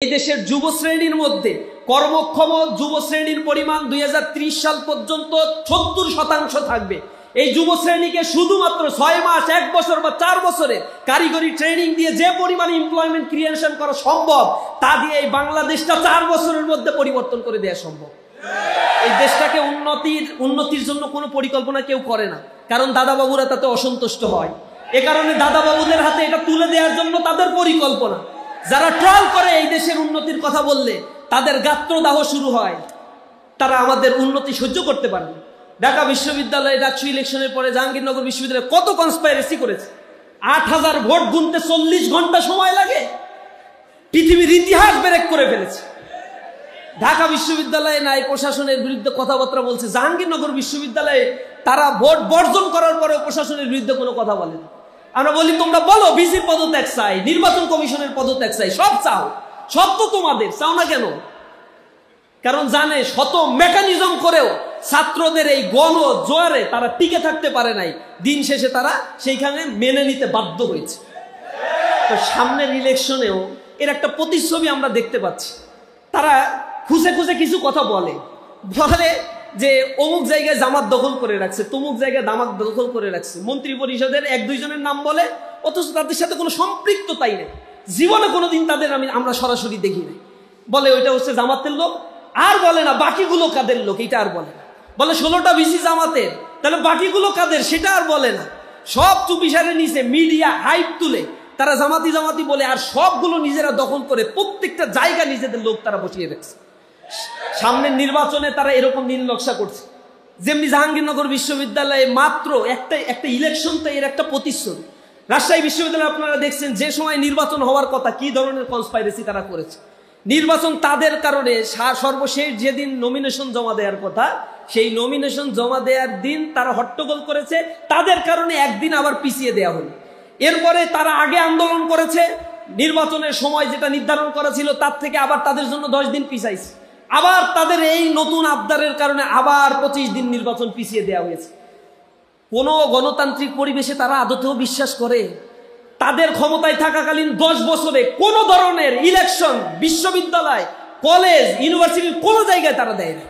এই দেশের যুব শ্রেণীর মধ্যে কর্মক্ষম যুব শ্রেণীর পরিমাণ 2030 সাল পর্যন্ত 70% থাকবে। এই যুব শ্রেণীকে শুধুমাত্র 6 মাস, 1 বছর বা 4 বছরে কারিগরি ট্রেনিং দিয়ে যে পরিমাণ এমপ্লয়মেন্ট ক্রিয়েশন করা সম্ভব, তা দিয়ে এই বাংলাদেশটা 4 বছরের মধ্যে পরিবর্তন করে দেওয়া সম্ভব। এই দেশটাকে উন্নতির জন্য কোনো পরিকল্পনা কেউ করে না, কারণ দাদাবাবুরা তাতে অসন্তুষ্ট হয়। এ কারণে দাদাবাবুদের হাতে এটা তুলে দেওয়ার জন্য তাদের পরিকল্পনা। যারা ট্রল করে এই দেশের উন্নতির কথা বললে তাদের গাত্রদাহ শুরু হয়, তারা আমাদের উন্নতি সহ্য করতে পারে না। ঢাকা বিশ্ববিদ্যালয়ে ডাকসু ইলেকশনের পরে জাহাঙ্গীরনগর বিশ্ববিদ্যালয়ে কত কনস্পাইরেসি করেছে। 8000 ভোট গুনতে 40 ঘন্টা সময় লাগে। পৃথিবীর ইতিহাস ব্রেক করে ফেলেছে। ঢাকা বিশ্ববিদ্যালয়ে নাই প্রশাসনের বিরুদ্ধে কথাবার্তা বলছে, জাহাঙ্গীরনগর বিশ্ববিদ্যালয়ে তারা ভোট বর্জন করার পরে প্রশাসনের বিরুদ্ধে কোনো কথা বলে না। আমরা বলি তোমরা বলো বিসির পদত্যাগ চাই, নির্বাচন কমিশনের পদত্যাগ চাই, সব চাও, সব তো তোমাদের, চাও না কেন? কারণ জানে শত মেকানিজম করেও ছাত্রদের এই গণ জোয়ারে তারা টিকে থাকতে পারে নাই, দিন শেষে তারা সেইখানে মেনে নিতে বাধ্য হয়েছে। তো সামনের ইলেকশনেও এর একটা প্রতিচ্ছবি আমরা দেখতে পাচ্ছি। তারা খুঁজে খুঁজে কিছু কথা বলে যে অমুক জায়গায় জামাত দখল করে রাখছে, তমুক জায়গায় দামাত দখল করে রাখছে, মন্ত্রী পরিষদের 1-2 জনের নাম বলে, অথচ তাদের সাথে কোনো সম্পৃক্ততাই নেই। জীবনে কোনোদিন তাদের আমরা সরাসরি দেখি নাই। বলে ওইটা হচ্ছে জামাতের লোক, আর বলে না বাকিগুলো কাদের লোক, এটা আর বলে না। বলে 16টা বিসি জামাতের, তাহলে বাকিগুলো কাদের সেটা আর বলে না। সব চুপিসারের নিচে মিডিয়া হাইপ তুলে তারা জামাতি জামাতি বলে, আর সবগুলো নিজেরা দখল করে প্রত্যেকটা জায়গা নিজেদের লোক তারা বসিয়ে রাখছে। সামনের নির্বাচনে তারা এরকম নীল নকশা করছে। যেমনি জাহাঙ্গীরনগর বিশ্ববিদ্যালয়ে মাত্র একটা ইলেকশন, তো এর একটা প্রতিশ্রুতি। রাজশাহী বিশ্ববিদ্যালয়ে আপনারা দেখছেন যে সময় নির্বাচন হওয়ার কথা, কি ধরনের কনস্পাইরেসি তারা করেছে। নির্বাচন তাদের কারণে সর্বশেষ যেদিন নমিনেশন জমা দেওয়ার কথা, সেই নমিনেশন জমা দেওয়ার দিন তারা হট্টগোল করেছে, তাদের কারণে একদিন আবার পিছিয়ে দেওয়া হলো। এরপরে তারা আগে আন্দোলন করেছে, নির্বাচনের সময় যেটা নির্ধারণ করা ছিল তার থেকে আবার তাদের জন্য 10 দিন পিছাইছে। আবার তাদের এই নতুন আবদারের কারণে আবার 25 দিন নির্বাচন পিছিয়ে দেওয়া হয়েছে। কোন গণতান্ত্রিক পরিবেশে তারা আদতেও বিশ্বাস করে? তাদের ক্ষমতায় থাকাকালীন 10 বছরে কোন ধরনের ইলেকশন বিশ্ববিদ্যালয়, কলেজ, ইউনিভার্সিটির কোন জায়গায় তারা দেয় না।